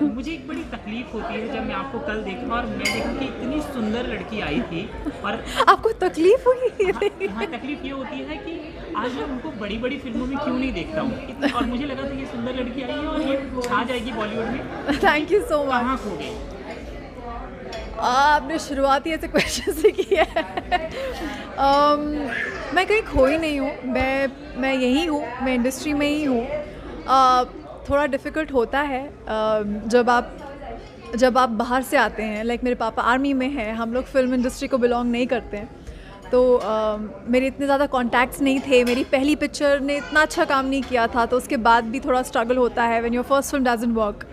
मुझे एक बड़ी तकलीफ होती है जब मैं आपको कल देखा और मैं देखा कि इतनी सुंदर लड़की आई थी और आपको तकलीफ हुई? हाँ तकलीफ ये होती है कि आज मैं उनको बड़ी बड़ी फिल्मों में क्यों नहीं देखता हूँ और मुझे लगा था ये सुंदर लड़की आई है और ये छा जाएगी बॉलीवुड में। Thank you so much. कहाँ खो गई? आपने शुरुआत ही ऐसे क्वेश्चन से की है। मैं कहीं खोई नहीं हूँ, मैं यहीं हूँ, मैं इंडस्ट्री में ही हूँ। थोड़ा डिफ़िकल्ट होता है जब आप बाहर से आते हैं। लाइक मेरे पापा आर्मी में हैं, हम लोग फिल्म इंडस्ट्री को बिलोंग नहीं करते हैं, तो मेरे इतने ज़्यादा कॉन्टैक्ट्स नहीं थे। मेरी पहली पिक्चर ने इतना अच्छा काम नहीं किया था, तो उसके बाद भी थोड़ा स्ट्रगल होता है when your first film doesn't work.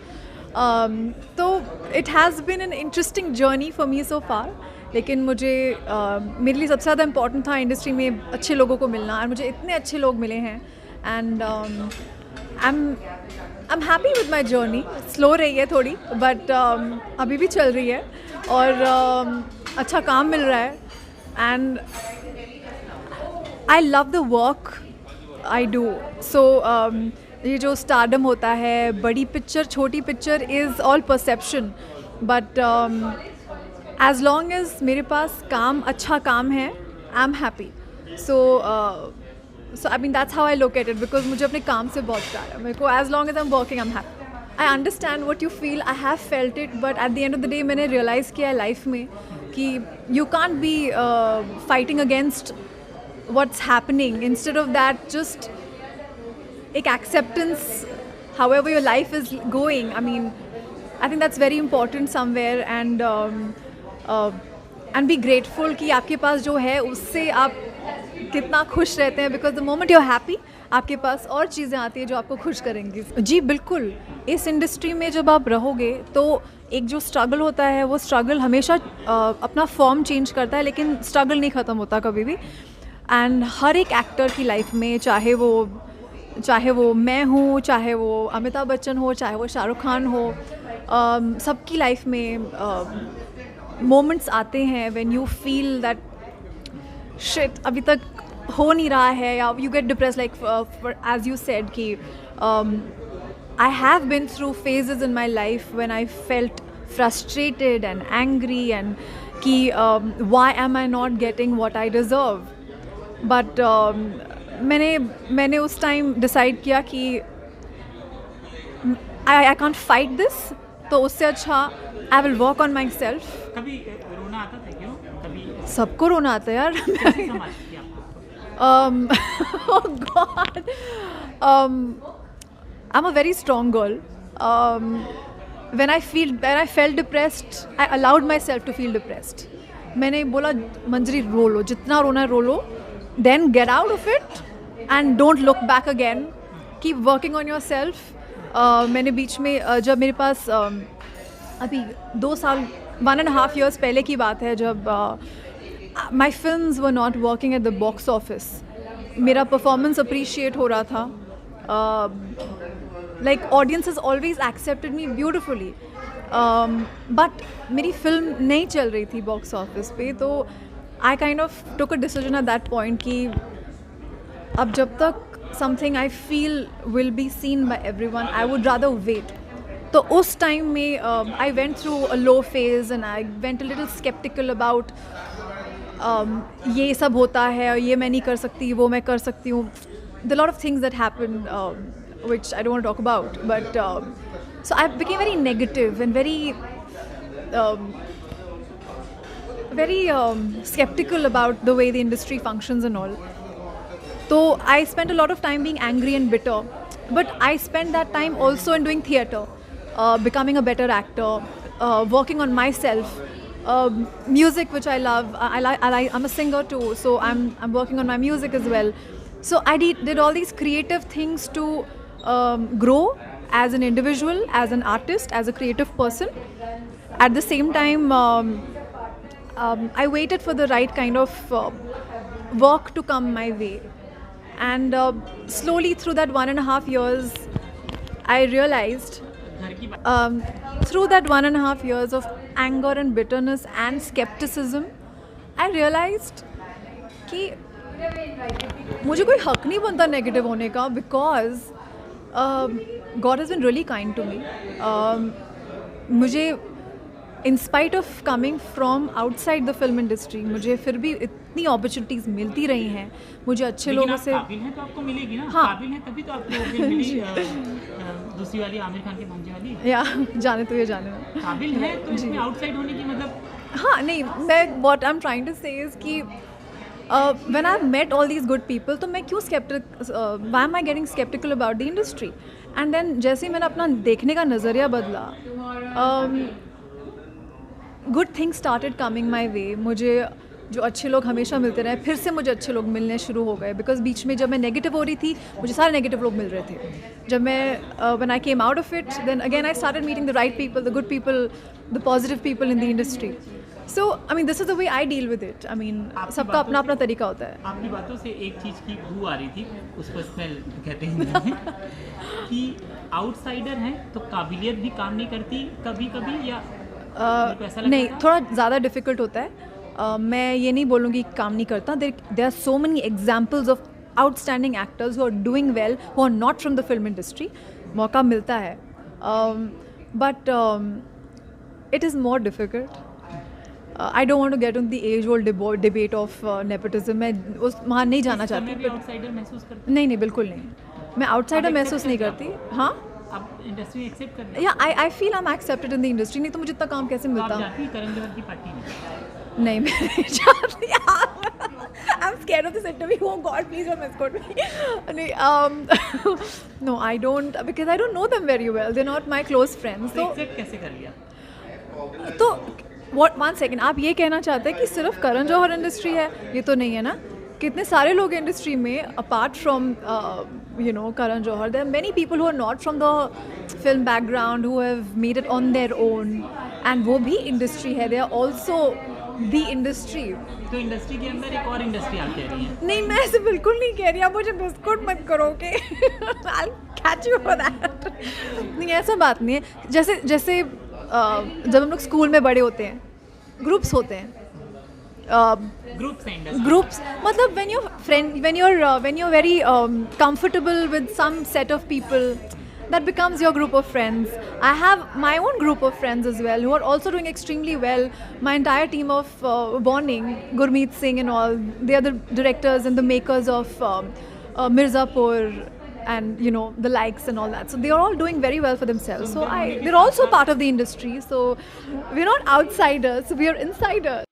तो it has been an interesting journey for me so far. लेकिन मेरे लिए सबसे ज़्यादा इम्पॉर्टेंट था इंडस्ट्री में अच्छे लोगों को मिलना, और मुझे इतने अच्छे लोग मिले हैं। And I am happy with my journey. Slow रही है थोड़ी, बट अभी भी चल रही है, और अच्छा काम मिल रहा है। And I love the work I do. So ये जो स्टारडम होता है, बड़ी पिक्चर छोटी picture, is all perception, but as long as मेरे पास अच्छा काम है, I am happy. So I mean that's how I look at it, because मुझे अपने काम से बहुत प्यार है। मेरे को as long as I am working, I am happy. I understand what you feel, I have felt it, but at the end of the day मैंने रियलाइज़ किया है लाइफ में कि you can't be fighting against what's happening. Instead of that, just एक acceptance however your life is going. I mean, I think that's very important somewhere, and be grateful कि आपके पास जो है उससे आप कितना खुश रहते हैं, because the moment you're happy आपके पास और चीज़ें आती हैं जो आपको खुश करेंगी। जी बिल्कुल, इस इंडस्ट्री में जब आप रहोगे तो एक जो स्ट्रगल होता है, वो स्ट्रगल हमेशा अपना फॉर्म चेंज करता है, लेकिन स्ट्रगल नहीं ख़त्म होता कभी भी। एंड हर एक एक्टर की लाइफ में, चाहे वो मैं हूँ, चाहे वो अमिताभ बच्चन हो, चाहे वो शाहरुख खान हो, सबकी लाइफ में मोमेंट्स आते हैं when you feel that shit अभी तक हो नहीं रहा है, या you get depress, like as you said कि I have been through phases in my life when I felt frustrated and angry, and कि why am I not getting what I deserve. But मैंने उस time decide किया कि I can't fight this, तो उससे अच्छा I will work on my self. कभी रोना आता था क्यों? कभी सबको रोना आता है यार। कैसे संभालती थी आप? Oh God, I'm a very strong girl. When I felt depressed, I allowed myself to feel depressed. मैंने बोला मंजरी रो लो, जितना रोना है रो लो, then get out of it and don't look back again. Keep working on yourself. मैंने बीच में जब मेरे पास अभी 2 साल 1.5 years पहले की बात है, जब my films were not working at the box office. मेरा performance appreciate हो रहा था, like audience has always accepted me beautifully, but मेरी फिल्म नहीं चल रही थी बॉक्स ऑफिस पे, तो I kind of took a decision at that point कि अब जब तक something I feel will be seen by everyone, I would rather wait. तो उस टाइम में I went through a low phase and I went a little skeptical about ये सब होता है और ये मैं नहीं कर सकती, वो मैं कर सकती हूँ. There are a lot of things that happened which I don't want to talk about, but so I became very negative and very skeptical about the way the industry functions and all. So I spent a lot of time being angry and bitter, but I spent that time also in doing theatre, becoming a better actor, working on myself, music which I love. I'm a singer too, so I'm working on my music as well. So I did all these creative things to grow as an individual, as an artist, as a creative person. At the same time, I waited for the right kind of work to come my way, and slowly through that 1.5 years, I realized through that 1.5 years of anger and bitterness and skepticism, I realized कि मुझे कोई हक नहीं बनता negative होने का, because God has been really kind to me. मुझे in spite of coming from outside the film industry मुझे फिर भी इतनी अपॉर्चुनिटीज़ मिलती रही हैं, मुझे अच्छे लेकिन लोगों आप से। काबिल हैं तो आपको मिलेगी ना। हाँ। काबिल हैं तभी तो आपको वो मिली दूसरी वाली आमिर खान के भांजे वाली। या जाने तो ये जाने में। काबिल हैं तो इसमें आउटसाइड होने की मतलब हाँ नहीं, मैं what I am trying to say is कि when I met all these good people तो मैं क्यों why am I getting skeptical about the industry. And then जैसे ही मैंने अपना देखने का नज़रिया बदला, good things started coming my way. मुझे जो अच्छे लोग हमेशा मिलते रहे, फिर से मुझे अच्छे लोग मिलने शुरू हो गए। बिकॉज बीच में जब मैं नेगेटिव हो रही थी मुझे सारे नेगेटिव लोग मिल रहे थे। जब मैं when I came out of it then again I started meeting the right people, the good people, the positive people in the industry. So I mean this is the way I deal with it. I mean आपकी सबका बातों अपना अपना से- तरीका होता है। आपकी बातों से एक चीज़ की बू आ रही थी, उसको स्मेल कहते हैं कि आउटसाइडर हैं तो काबिलियत भी काम नहीं करती कभी कभी, या मेरे को ऐसा लगता नहीं, है। थोड़ा ज़्यादा डिफ़िकल्ट होता है। मैं ये नहीं बोलूँगी काम नहीं करता। There are so many examples of outstanding actors who are doing well, who are not from the film industry. मौका मिलता है, but it is more difficult. I don't want to get on the age old debate of nepotism. मैं उस वहाँ नहीं जाना इस समय चाहती। भी आउटसाइडर महसूस करते नहीं नहीं, बिल्कुल नहीं। मैं आउटसाइडर आप महसूस accept नहीं कर करती। जाओ। हाँ, हैं, आप इंडस्ट्री एक्सेप्ट कर या I feel I am accepted in the industry. नहीं तो मुझे इतना काम कैसे तो आप मिलता? जाती हैं करण जौहर की पार्टी में? नहीं, मैं नहीं चाहती यार। I'm scared of this interview. Oh God, please don't escort me. नहीं, no, I don't, because I don't know them very well. They're not my close friends. तो तो एक्सेप्ट कैसे कर लिया? तो what, one second, आप ये कहना चाहते हैं कि सिर्फ करण जौहर इंडस्ट्री है? ये तो नहीं है ना। कितने सारे लोग इंडस्ट्री में apart from Karan Johar, there are many people who are not from the film background, who have made it on their own, and वो भी इंडस्ट्री है। They are also the industry. तो इंडस्ट्री के अंदर एक और इंडस्ट्री आप कह रही हैं। नहीं, मैं ऐसे बिल्कुल नहीं कह रही। आप मुझे बिस्कुट मत करो, okay? I catch you for that. नहीं, ऐसा बात नहीं है। जैसे जैसे जब हम लोग स्कूल में बड़े होते हैं, ग्रुप्स होते हैं। ग्रुप्स हैं इंडस्ट्री। Groups, मतलब when you're very comfortable with some set of people, that becomes your group of friends. I have my own group of friends as well who are also doing extremely well. My entire team of Bonding, Gurmeet Singh and all, they are the directors and the makers of Mirzapur and the likes and all that. So they are all doing very well for themselves. So they're also part of the industry. So we're not outsiders, we are insiders.